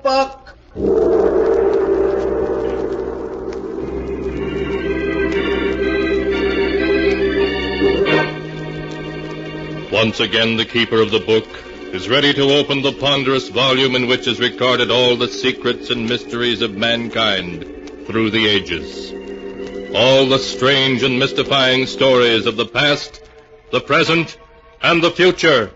Vook. Once again, the keeper of the book is ready to open the ponderous volume in which is recorded all the secrets and mysteries of mankind through the ages. All the strange and mystifying stories of the past, the present, and the future.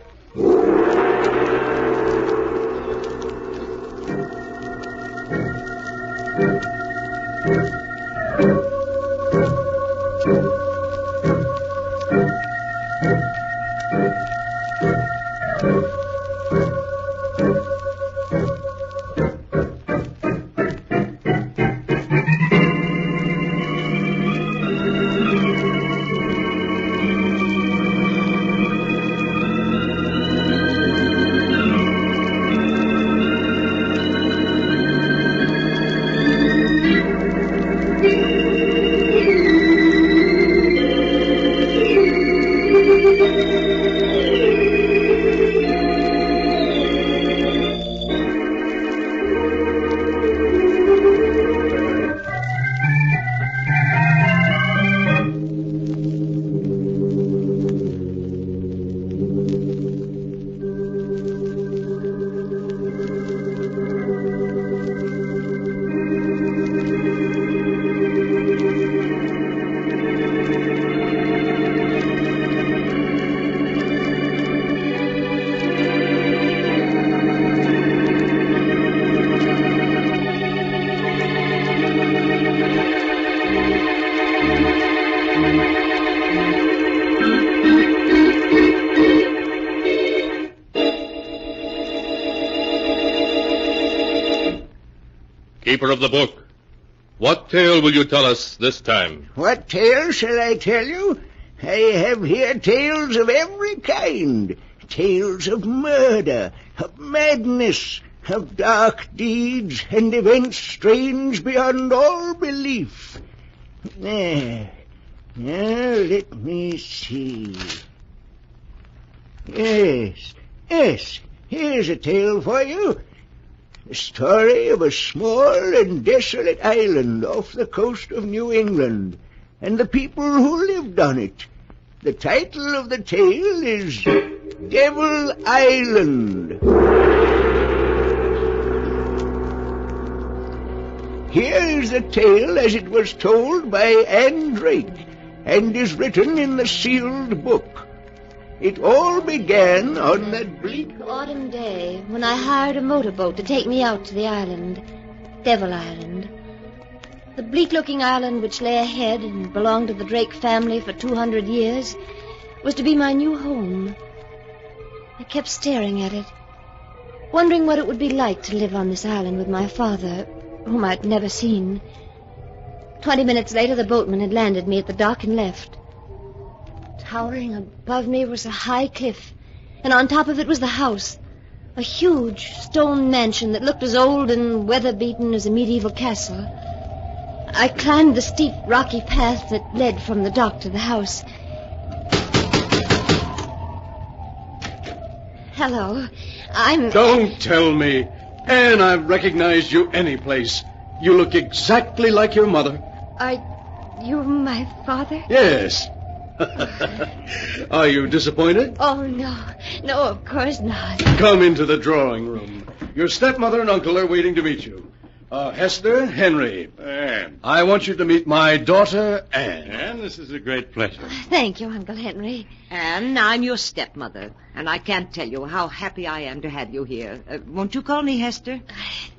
Keeper of the book, what tale will you tell us this time? What tale shall I tell you? I have here tales of every kind. Tales of murder, of madness, of dark deeds, and events strange beyond all belief. Now, let me see. Yes, here's a tale for you. The story of a small and desolate island off the coast of New England, and the people who lived on it. The title of the tale is Devil Island. Here is the tale as it was told by Anne Drake, and is written in the Sealed Vook. It all began on that bleak autumn day when I hired a motorboat to take me out to the island, Devil Island. The bleak-looking island which lay ahead and belonged to the Drake family for 200 years was to be my new home. I kept staring at it, wondering what it would be like to live on this island with my father, whom I'd never seen. 20 minutes later, the boatman had landed me at the dock and left. Towering above me was a high cliff, and on top of it was the house, a huge stone mansion that looked as old and weather-beaten as a medieval castle. I climbed the steep, rocky path that led from the dock to the house. Hello, Don't tell me. Anne, I've recognized you any place. You look exactly like your mother. Are you my father? Yes. Are you disappointed? Oh, no, of course not. Come into the drawing room. Your stepmother and uncle are waiting to meet you. Hester, Henry. Anne. I want you to meet my daughter, Anne. Anne, this is a great pleasure. Thank you, Uncle Henry. Anne, I'm your stepmother, and I can't tell you how happy I am to have you here. Won't you call me Hester?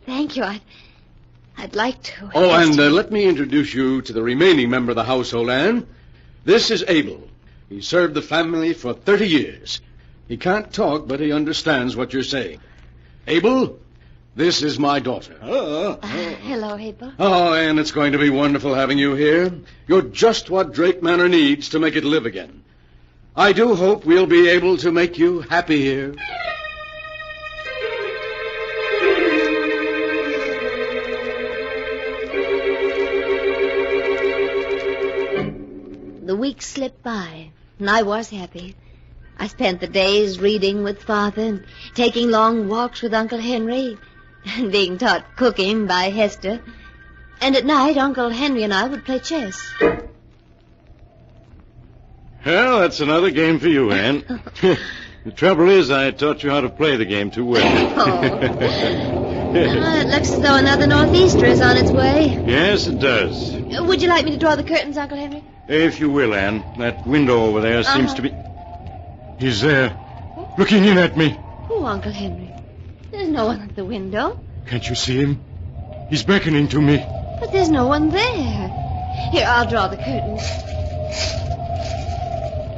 Thank you. I'd like to. Oh, and let me introduce you to the remaining member of the household, Anne. This is Abel. He served the family for 30 years. He can't talk, but he understands what you're saying. Abel, this is my daughter. Hello, Abel. Oh, Anne, it's going to be wonderful having you here. You're just what Drake Manor needs to make it live again. I do hope we'll be able to make you happy here. The weeks slipped by, and I was happy. I spent the days reading with Father and taking long walks with Uncle Henry and being taught cooking by Hester. And at night, Uncle Henry and I would play chess. Well, that's another game for you, Anne. The trouble is, I taught you how to play the game too well. It looks as though another northeaster is on its way. Yes, it does. Would you like me to draw the curtains, Uncle Henry? If you will, Anne. That window over there seems to be... He's there, looking in at me. Oh, Uncle Henry. There's no one at the window. Can't you see him? He's beckoning to me. But there's no one there. Here, I'll draw the curtains.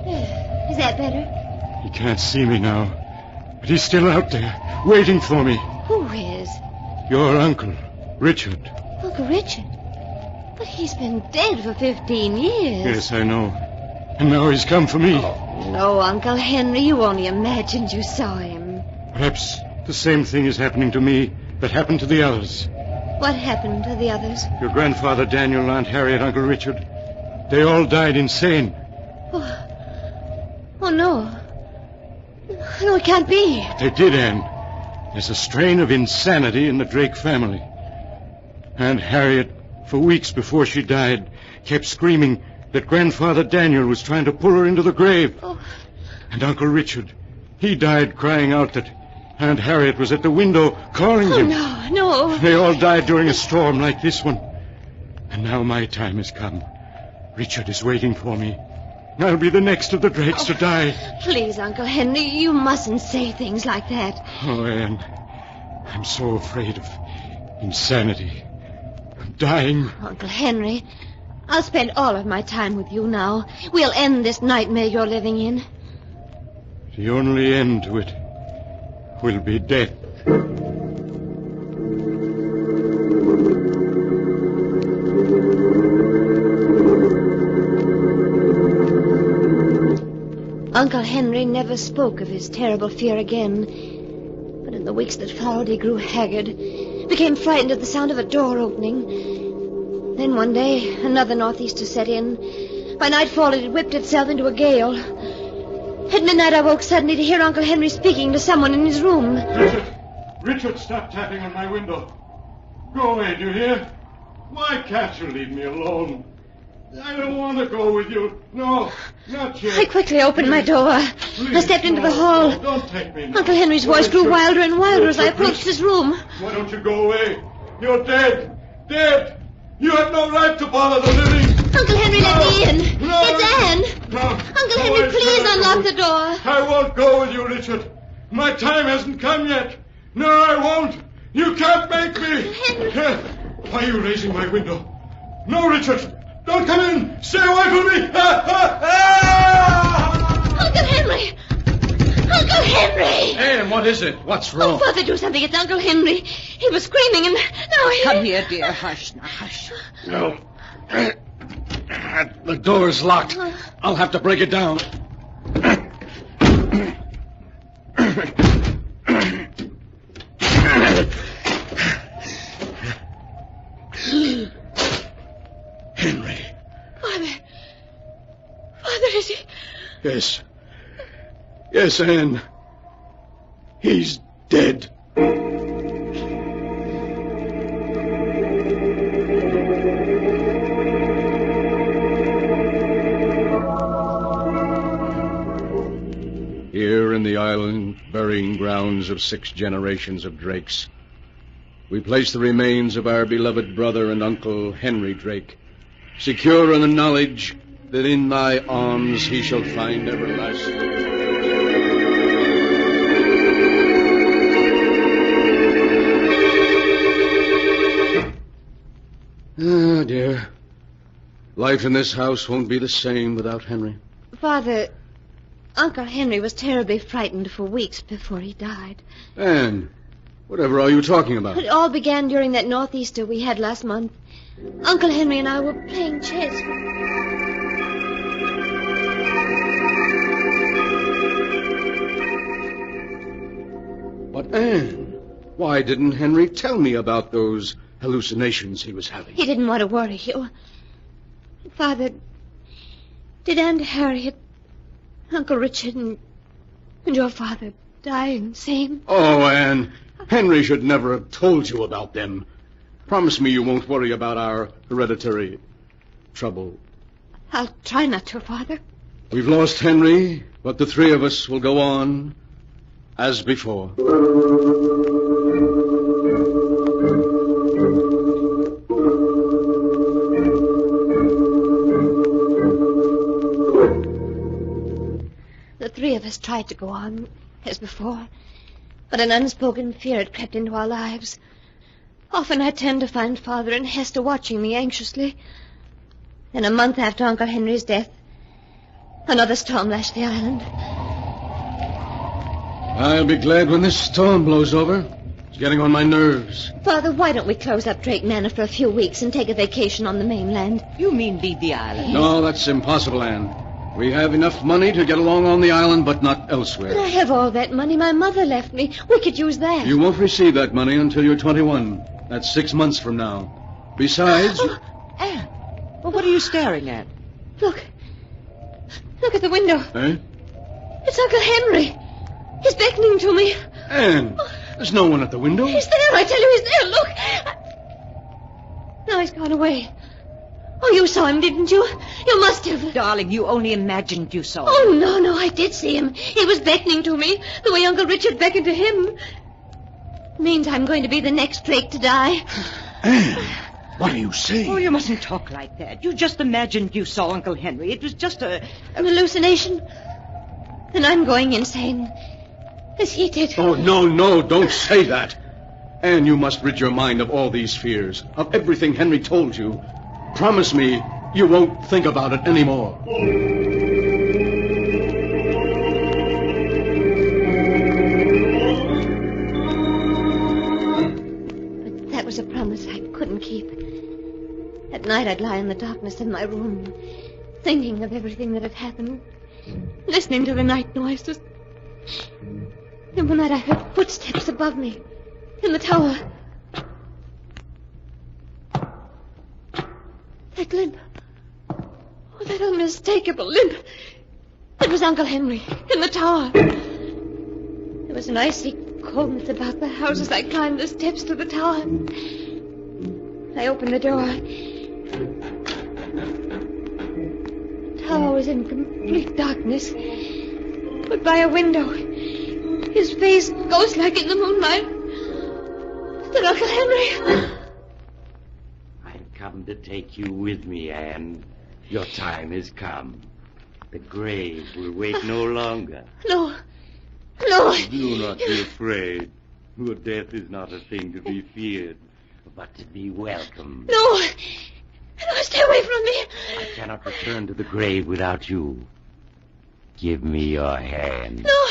There. Is that better? He can't see me now, but he's still out there, waiting for me. Who is? Your uncle, Richard. Uncle Richard? But he's been dead for 15 years. Yes, I know. And now he's come for me. No, Uncle Henry, you only imagined you saw him. Perhaps the same thing is happening to me that happened to the others. What happened to the others? Your grandfather Daniel, Aunt Harriet, Uncle Richard. They all died insane. Oh, no. No, it can't be. They did, Anne. There's a strain of insanity in the Drake family. Aunt Harriet, for weeks before she died, kept screaming that Grandfather Daniel was trying to pull her into the grave. Oh. And Uncle Richard, he died crying out that Aunt Harriet was at the window calling him. No. They all died during a storm like this one. And now my time has come. Richard is waiting for me. I'll be the next of the Drakes to die. Please, Uncle Henry, you mustn't say things like that. Oh, Anne, I'm so afraid of insanity. I'm dying. Uncle Henry, I'll spend all of my time with you now. We'll end this nightmare you're living in. The only end to it will be death. Uncle Henry never spoke of his terrible fear again. But in the weeks that followed, he grew haggard, became frightened at the sound of a door opening. Then one day, another northeaster set in. By nightfall, it had whipped itself into a gale. At midnight, I woke suddenly to hear Uncle Henry speaking to someone in his room. Richard, stop tapping on my window. Go away, do you hear? Why can't you leave me alone? I don't want to go with you. No, not yet. I quickly opened my door. I stepped into the hall. No, don't take me now. Uncle Henry's voice grew wilder and wilder as I approached his room. Why don't you go away? You're dead. Dead. You have no right to bother the living. Uncle Henry, let me in. No, It's Anne. No. Uncle Henry, please unlock the door. I won't go with you, Richard. My time hasn't come yet. No, I won't. You can't make me. Henry. Why are you raising my window? No, Richard. Don't come in. Stay away from me. Uncle Henry. Uncle Henry. Anne, what is it? What's wrong? Oh, Father, do something. It's Uncle Henry. He was screaming and now he... Come here, dear. Hush now, hush. No. The door's locked. I'll have to break it down. Henry. Father, is he... Yes. Yes, Anne. He's dead. Here in the island, burying grounds of 6 generations of Drakes, we place the remains of our beloved brother and uncle, Henry Drake, secure in the knowledge that in thy arms he shall find everlasting. Ah, dear. Life in this house won't be the same without Henry. Father, Uncle Henry was terribly frightened for weeks before he died. Anne, whatever are you talking about? It all began during that northeaster we had last month. Uncle Henry and I were playing chess. But, Anne, why didn't Henry tell me about those hallucinations he was having? He didn't want to worry you. Father, did Aunt Harriet, Uncle Richard, and your father die insane. Oh, Anne, Henry should never have told you about them. Promise me you won't worry about our hereditary trouble. I'll try not to, Father. We've lost Henry, but the three of us will go on as before. The three of us tried to go on as before, but an unspoken fear had crept into our lives. Often I turned to find Father and Hester watching me anxiously. Then a month after Uncle Henry's death, another storm lashed the island. I'll be glad when this storm blows over. It's getting on my nerves. Father, why don't we close up Drake Manor for a few weeks and take a vacation on the mainland? You mean leave the island? No, that's impossible, Anne. We have enough money to get along on the island, but not elsewhere. But I have all that money my mother left me. We could use that. You won't receive that money until you're 21. That's 6 months from now. Besides... Anne, well, what are you staring at? Look. Look at the window. Eh? It's Uncle Henry. He's beckoning to me. Anne, there's no one at the window. He's there. I tell you, he's there. Look. Now he's gone away. Oh, you saw him, didn't you? You must have. Darling, you only imagined you saw him. Oh, no, I did see him. He was beckoning to me, the way Uncle Richard beckoned to him. Means I'm going to be the next Drake to die. Anne, what are you saying? Oh, you mustn't talk like that. You just imagined you saw Uncle Henry. It was just An hallucination? Then I'm going insane. As he did. Oh, no, don't say that. Anne, you must rid your mind of all these fears, of everything Henry told you. Promise me you won't think about it anymore. But that was a promise I couldn't keep. At night I'd lie in the darkness of my room, thinking of everything that had happened, listening to the night noises. And one night I heard footsteps above me, in the tower. That limp. Oh, that unmistakable limp. It was Uncle Henry, in the tower. There was an icy coldness about the house as I climbed the steps to the tower. I opened the door. The tower was in complete darkness. But by a window, his face ghost-like in the moonlight, stood Uncle Henry. I've come to take you with me, Anne. Your time has come. The grave will wait no longer. No. Do not be afraid. Your death is not a thing to be feared, but to be welcomed. No, stay away from me. I cannot return to the grave without you. Give me your hand. No.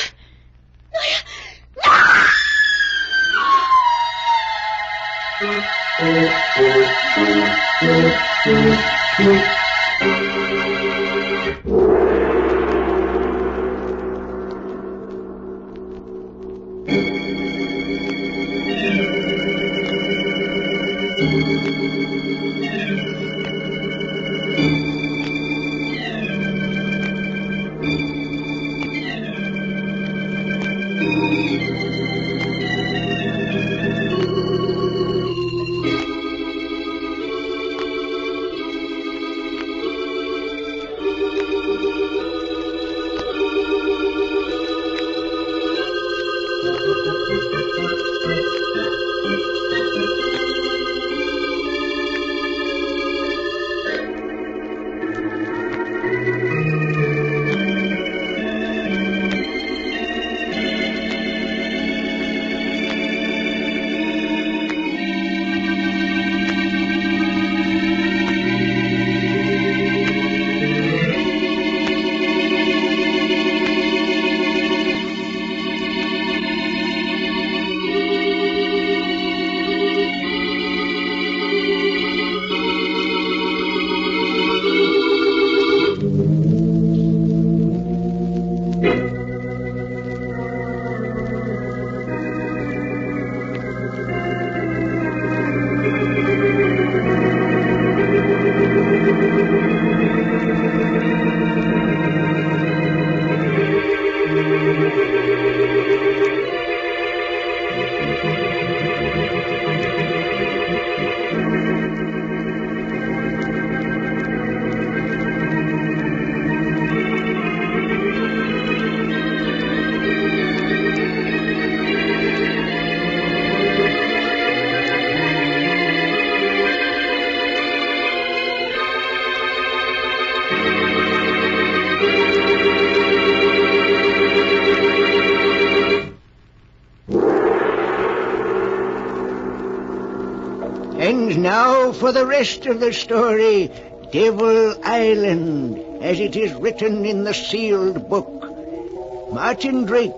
And now for the rest of the story, Devil Island, as it is written in the Sealed Book. Martin Drake,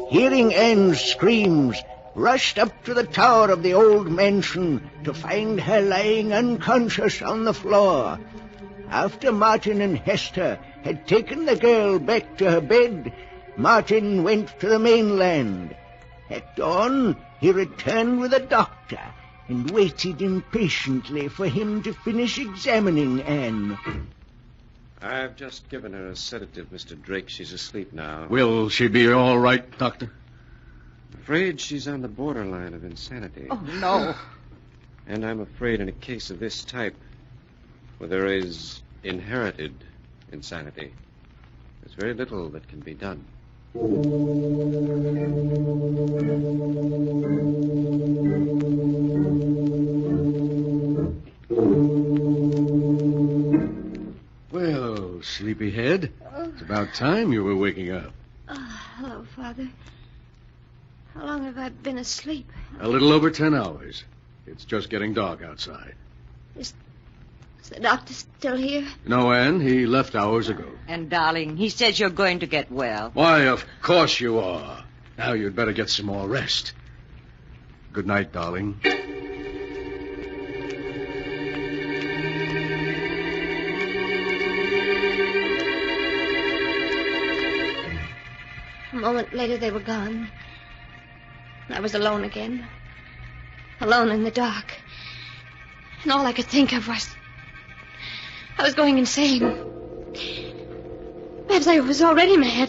hearing Anne's screams, rushed up to the tower of the old mansion to find her lying unconscious on the floor. After Martin and Hester had taken the girl back to her bed, Martin went to the mainland. At dawn, he returned with a doctor and waited impatiently for him to finish examining Anne. I've just given her a sedative, Mr. Drake. She's asleep now. Will she be all right, Doctor? Afraid she's on the borderline of insanity. Oh, no. And I'm afraid in a case of this type, where there is inherited insanity, there's very little that can be done. Well, sleepyhead, it's about time you were waking up. Hello, Father. How long have I been asleep? A little over 10 hours. It's just getting dark outside. Is the doctor still here? No, Anne, he left hours ago. And, darling, he says you're going to get well. Why, of course you are. Now you'd better get some more rest. Good night, darling. A moment later, they were gone. I was alone again. Alone in the dark. And all I could think of was... I was going insane. Perhaps I was already mad.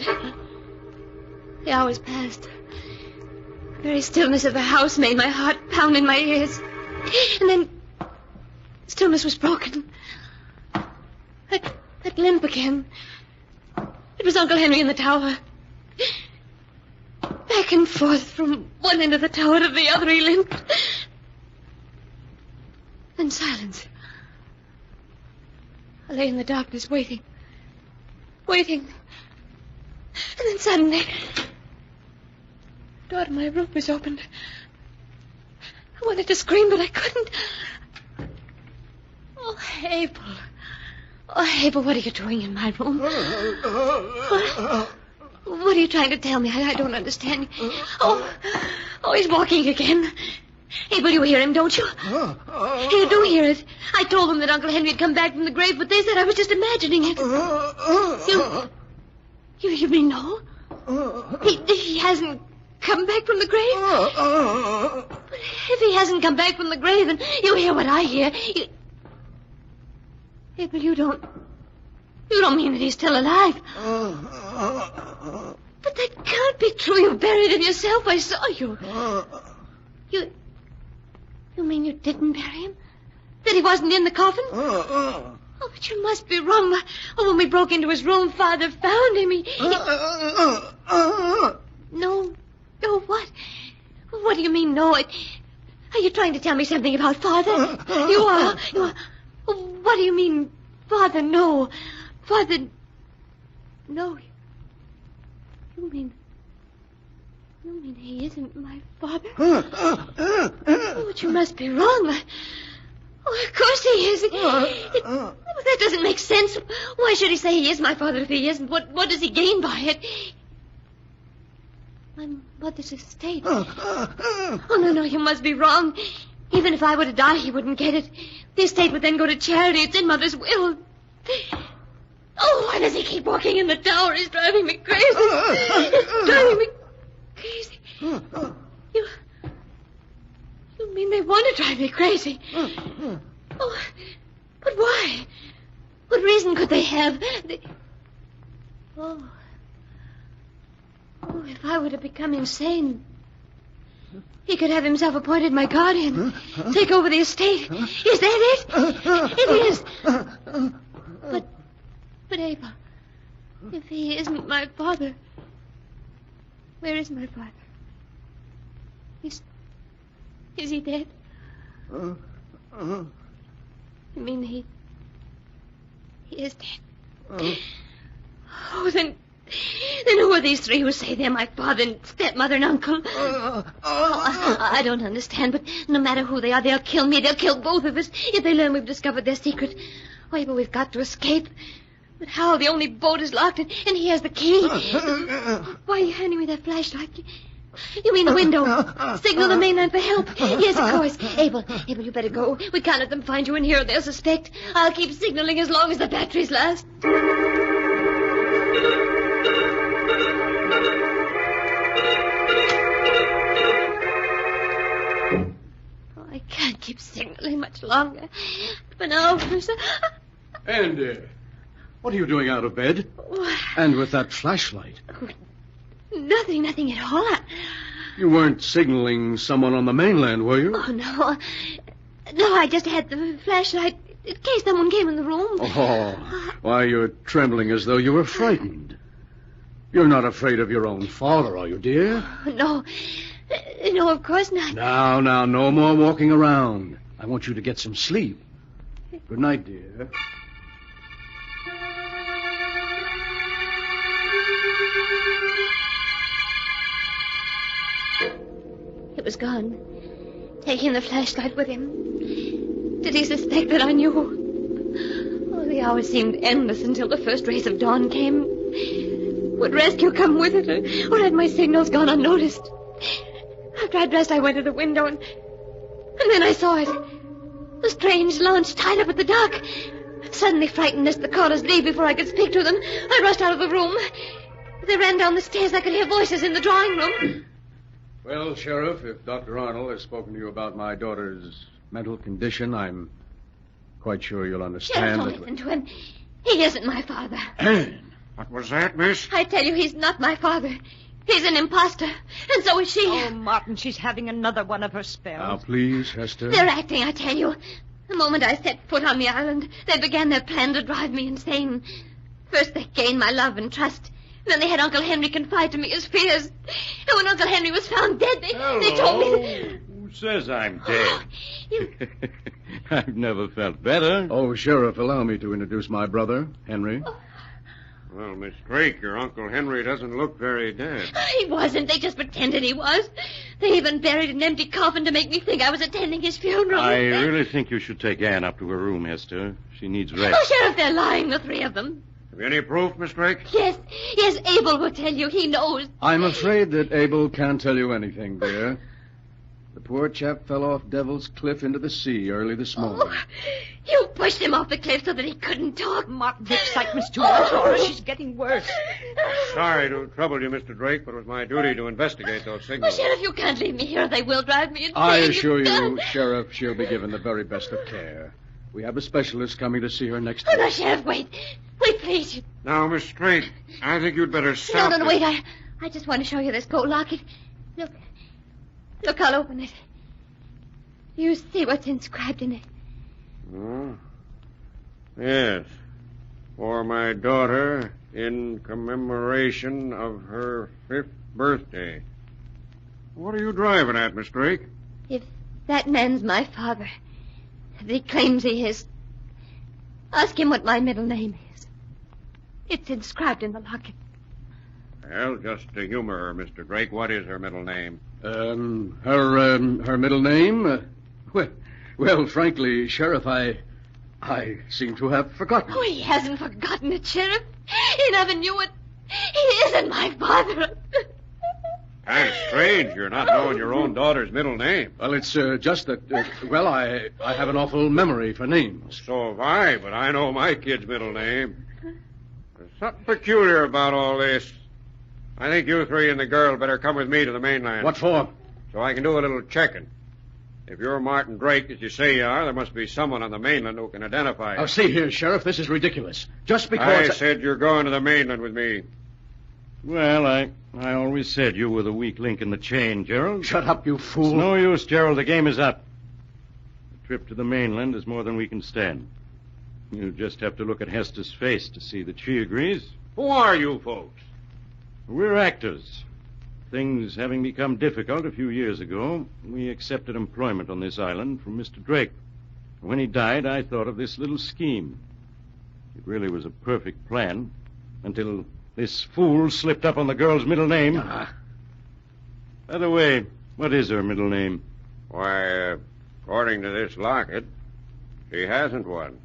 The hours passed. The very stillness of the house made my heart pound in my ears. And then... stillness was broken. That limp again. It was Uncle Henry in the tower. Back and forth from one end of the tower to the other he limped. Then silence. I lay in the darkness waiting. Waiting. And then suddenly... the door to my room was opened. I wanted to scream, but I couldn't. Oh, Abel. Oh, Abel, what are you doing in my room? What are you trying to tell me? I don't understand. Oh, he's walking again. Abel, you hear him, don't you? You do hear it. I told them that Uncle Henry had come back from the grave, but they said I was just imagining it. You mean no? He hasn't come back from the grave? But if he hasn't come back from the grave, then you hear what I hear. Abel, you don't mean that he's still alive. But that can't be true. You buried him yourself. I saw you. You mean you didn't bury him? That he wasn't in the coffin? Oh, but you must be wrong. Oh, when we broke into his room, Father found him. No, what? What do you mean, no? Are you trying to tell me something about Father? You are. What do you mean, Father? No. Father... No. You mean he isn't my father? Oh, but you must be wrong. Oh, of course he is. That doesn't make sense. Why should he say he is my father if he isn't? What does he gain by it? My mother's estate. Oh, no, you must be wrong. Even if I were to die, he wouldn't get it. The estate would then go to charity. It's in Mother's will. Oh, why does he keep walking in the tower? He's driving me crazy. He's driving me crazy. You mean they want to drive me crazy? Oh, but why? What reason could they have? Oh, if I were to become insane, he could have himself appointed my guardian, take over the estate. Is that it? It is. But Abel, if he isn't my father, where is my father? Is he dead? You mean he is dead? Oh, then Then who are these three who say they're my father and stepmother and uncle? I don't understand, but no matter who they are, they'll kill me. They'll kill both of us if they learn we've discovered their secret. Oh, Abel, we've got to escape. But how? The only boat is locked, and he has the key. Why are you handing me that flashlight? You mean the window? Signal the mainland for help. Yes, of course. Abel, you better go. We can't let them find you in here or they'll suspect. I'll keep signaling as long as the batteries last. Oh, I can't keep signaling much longer. For now, And, what are you doing out of bed? And with that flashlight? Nothing at all. You weren't signaling someone on the mainland, were you? Oh, no. No, I just had the flashlight in case someone came in the room. Oh, why, you're trembling as though you were frightened. You're not afraid of your own father, are you, dear? No. No, of course not. Now, no more walking around. I want you to get some sleep. Good night, dear. It was gone. Taking the flashlight with him. Did he suspect that I knew? Oh, the hours seemed endless until the first rays of dawn came. Would rescue come with it, or had my signals gone unnoticed? After I dressed, I went to the window, and then I saw it. A strange launch tied up at the dock. Suddenly frightened lest the callers leave before I could speak to them, I rushed out of the room. As I ran down the stairs, I could hear voices in the drawing room. Well, Sheriff, if Dr. Arnold has spoken to you about my daughter's mental condition, I'm quite sure you'll understand Sheriff, don't listen to him. He isn't my father. Anne! What was that, miss? I tell you, he's not my father. He's an imposter, and so is she. Oh, Martin, she's having another one of her Now, spells. please, Hester. They're acting, I tell you. The moment I set foot on the island, they began their plan to drive me insane. First, they gained my love and trust. Then they had Uncle Henry confide to me his fears. And when Uncle Henry was found dead, they told me... Who says I'm dead? You... I've never felt better. Oh, Sheriff, allow me to introduce my brother, Henry. Well, Miss Drake, your Uncle Henry doesn't look very dead. He wasn't. They just pretended he was. They even buried an empty coffin to make me think I was attending his funeral. I really think you should take Anne up to her room, Hester. She needs rest. Oh, Sheriff, they're lying, the three of them. Have you any proof, Miss Drake? Yes, Abel will tell you. He knows. I'm afraid that Abel can't tell you anything, dear. The poor chap fell off Devil's Cliff into the sea early this morning. Oh, you pushed him off the cliff so that he couldn't talk. Martin, the excitement's too much for her. She's getting worse. Sorry to trouble you, Mr. Drake, but it was my duty to investigate those Oh, signals. Sheriff, you can't leave me here. They will drive me insane. I assure you, Sheriff, she'll be given the very best of care. We have a specialist coming to see her next Oh, no, week. Sheriff, wait. Wait, please. Now, Miss Drake, I think you'd better stop. No, this. wait. I just want to show you this gold locket. Look, I'll open it. You see what's inscribed in it. Oh. Yes. For my daughter, in commemoration of her 5th birthday. What are you driving at, Miss Drake? If that man's my father, if he claims he is, ask him what my middle name is. It's inscribed in the locket. Well, just to humor her, Mr. Drake, what is her middle name? Her middle name? Well, frankly, Sheriff, I seem to have forgotten. Oh, he hasn't forgotten it, Sheriff. He never knew it. He isn't my father. Kind of strange you're not knowing your own daughter's middle name. Well, it's just that, I have an awful memory for names. So have I, but I know my kid's middle name. There's something peculiar about all this. I think you three and the girl better come with me to the mainland. What for? So I can do a little checking. If you're Martin Drake, as you say you are, there must be someone on the mainland who can identify you. Now, see here, Sheriff, this is ridiculous. Just I because... said you're going to the mainland with me. Well, I always said you were the weak link in the chain, Gerald. Shut up, you fool. It's no use, Gerald. The game is up. The trip to the mainland is more than we can stand. You just have to look at Hester's face to see that she agrees. Who are you folks? We're actors. Things having become difficult a few years ago, we accepted employment on this island from Mr. Drake. When he died, I thought of this little scheme. It really was a perfect plan until This fool slipped up on the girl's middle name. By the way, what is her middle name? Why, according to this locket, she hasn't one.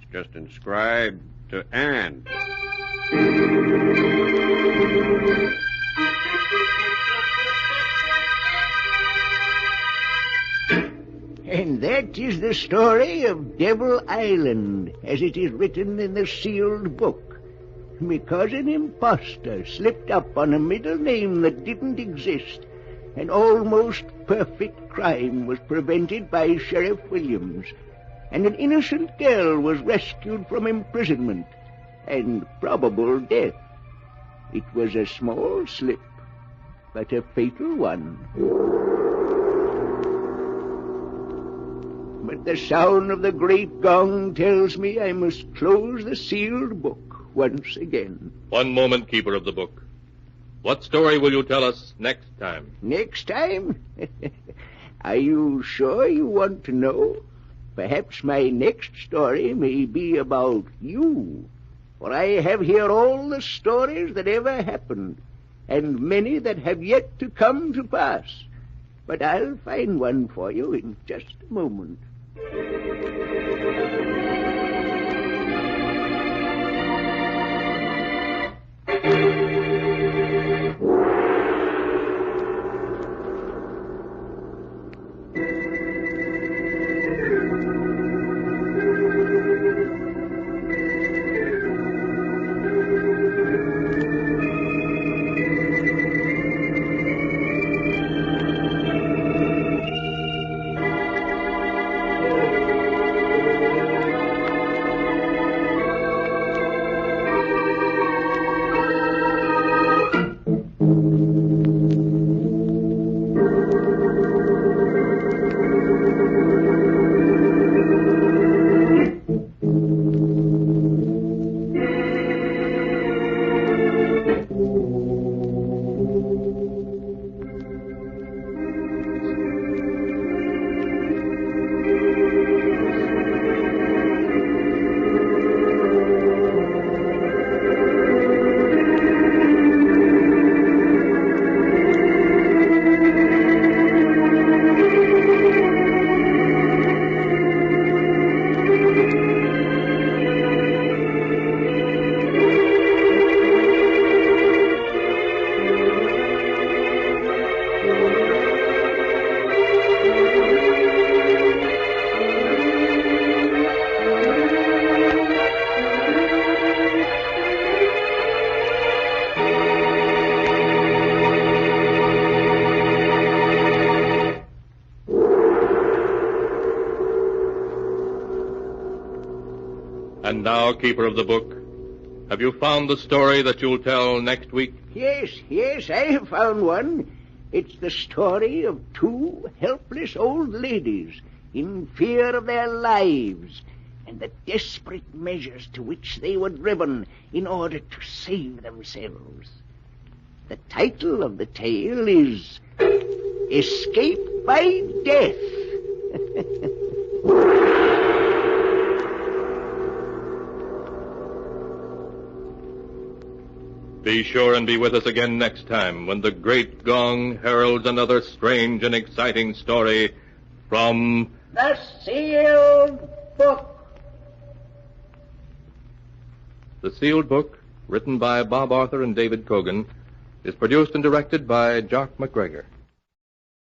It's just inscribed to Anne. And that is the story of Devil Island, as it is written in the Sealed Book. Because an impostor slipped up on a middle name that didn't exist, an almost perfect crime was prevented by Sheriff Williams, and an innocent girl was rescued from imprisonment and probable death. It was a small slip, but a fatal one. But the sound of the great gong tells me I must close the sealed book once again. One moment, Keeper of the Book. What story will you tell us next time? Next time? Are you sure you want to know? Perhaps my next story may be about you. For I have here all the stories that ever happened, and many that have yet to come to pass. But I'll find one for you in just a moment. And now, Keeper of the Book, have you found the story that you'll tell next week? Yes, I have found one. It's the story of two helpless old ladies in fear of their lives and the desperate measures to which they were driven in order to save themselves. The title of the tale is Escape by Death. Be sure and be with us again next time when the great gong heralds another strange and exciting story from The Sealed Book. The Sealed Book, written by Bob Arthur and David Cogan, is produced and directed by Jock McGregor.